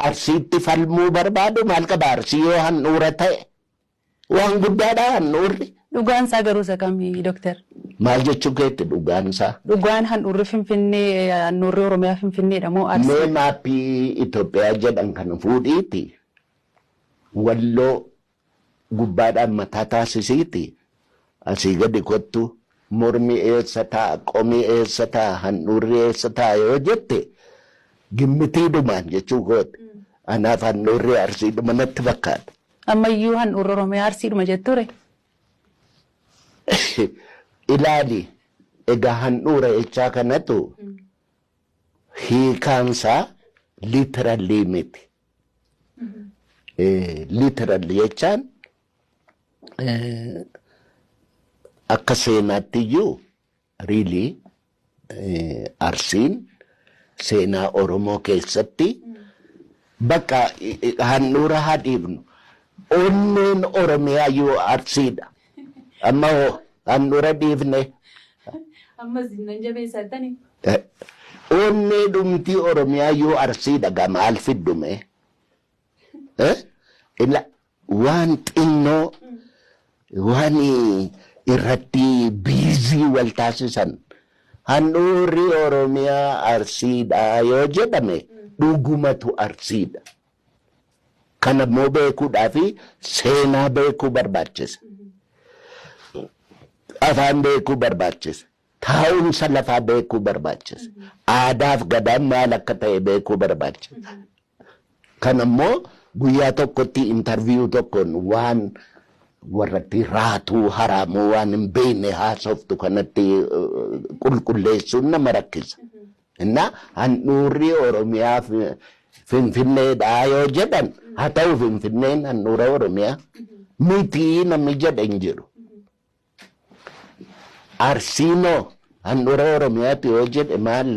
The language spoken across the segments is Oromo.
arsiitti falmuu barbaadu maal qaba arsii yoo handhuura ta'e waan guddaadha handhuurri. Dhugaan isaa garuu isa kamii Dooktar? Maal jechuu keetti dhugaan isaa? Dhugaan handhuurri Finfinnee handhuurri Oromiyaa Finfinneedha moo Arsii? Mee maappii Itoophiyaa jedhan kana fuudhiiti walloo gubbaadhaan mataa taasisiiti asii gadi kottu mormi eessa ta'a qomii eessa ta'a handhuurri eessa ta'a yoo jette gimmitiidhumaan jechuu goote anaaf handhuurri Arsiidhuma natti fakkaata. Ammayyuu handhuurri Oromiyaa Arsiidhuma jetture? Ilaali egaa handhuura jechaa kanatu hiikaansaa literally miti. Literally jechaan akka seenaatti iyyuu really Arsiin seenaa Oromoo keessatti bakka handhuura haa dhiibnu onneen Oromiyaa iyyuu Arsiidha. Amma handhuura dhiifne. Amma zinnan jabeessatani. Onnee dhumtii Oromiyaa iyyuu Arsiidha gama maal fiddume. Waan xinnoo waan irratti biizii wal taasisan handhuurri Oromiyaa Arsiidha yoo jedhame dhugumatu Arsiidha. Kana immoo beekuudhaaf seenaa beekuu barbaachisa. Afaan beekuu barbaachisa. Taa'umsa lafaa beekuu barbaachisa. Aadaaf gadaan maal akka ta'e beekuu barbaachisa. Kana immoo guyyaa tokkotti interviyuu tokkoon waan warratti raatuu haraamuu waan hin beekne haasoftu kanatti qulqulleessuun nama rakkisa. Innaa handhuurri Oromiyaa Finfinneedhaa yoo jedhan haa ta'u Finfinneen handhuura Oromiyaa miti namni jedhe hin jiru. Arsiinoo handhuura Oromiyaatti yoo jedhe maal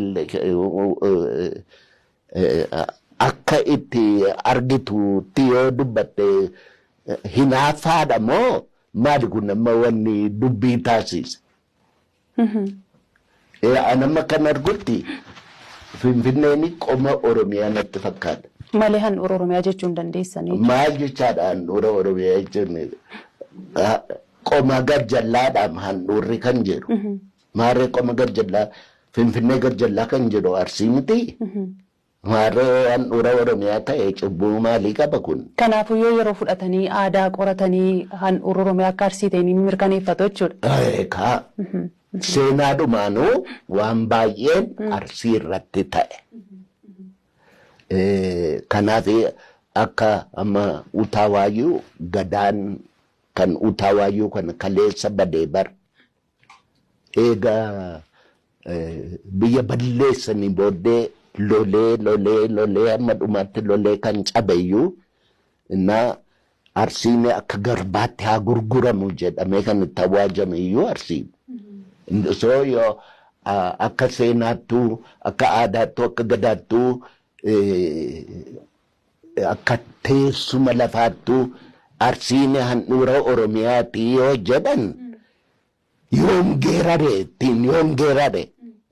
akka itti argituutti yoo dubbatte hinaafaadha moo maali kun nama wanni dubbii taasisa. Anamma kan argutti Finfinneen qoma Oromiyaa natti fakkaata. Malee handhuura Oromiyaa jechuun dandeessanii? Maal jechaadha handhuura Oromiyaa jechuun qoma garjallaadhaan handhuurri kan jedhu. Maarree qoma garjallaa Finfinnee garjallaa kan jedhu Arsii miti. Maarree handhuura Oromiyaa ta'e cubbuu maalii qaba kun? Kanaafuu yoo yeroo fudhatanii aadaa qoratanii handhuura Oromiyaa akka Arsii ta'e ni mirkaneeffatu jechuudha. Eegaa seenaadhumaanuu waan baay'een Arsii irratti ta'e. Kanaaf akka amma Utaawaayuu gadaan kan Utaawaayuu kan kaleessa badee bar eegaa biyya balleessanii booddee lolee amma dhumaatti lolee kan cabeyyuu innaa Arsiin akka garbaatti haa gurguramu jedhamee kan itti awaajame iyyuu Arsiin. So yoo akka seenaattuu akka aadaattuu akka gadaattuu akka teessuma lafaattuu Arsiin handhuura Oromiyaati yoo jedhan yoom geerare ittiin yoom geerare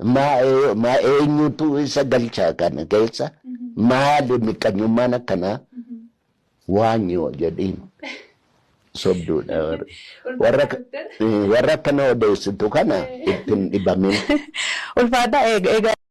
maa eenyutu isa galchaa kana keessa maali miqqanyummaan akkanaa waan yoo jedhiin sobduudha warra akkana odeessitu kana ittiin dhibamin. Ulfaadhaa eega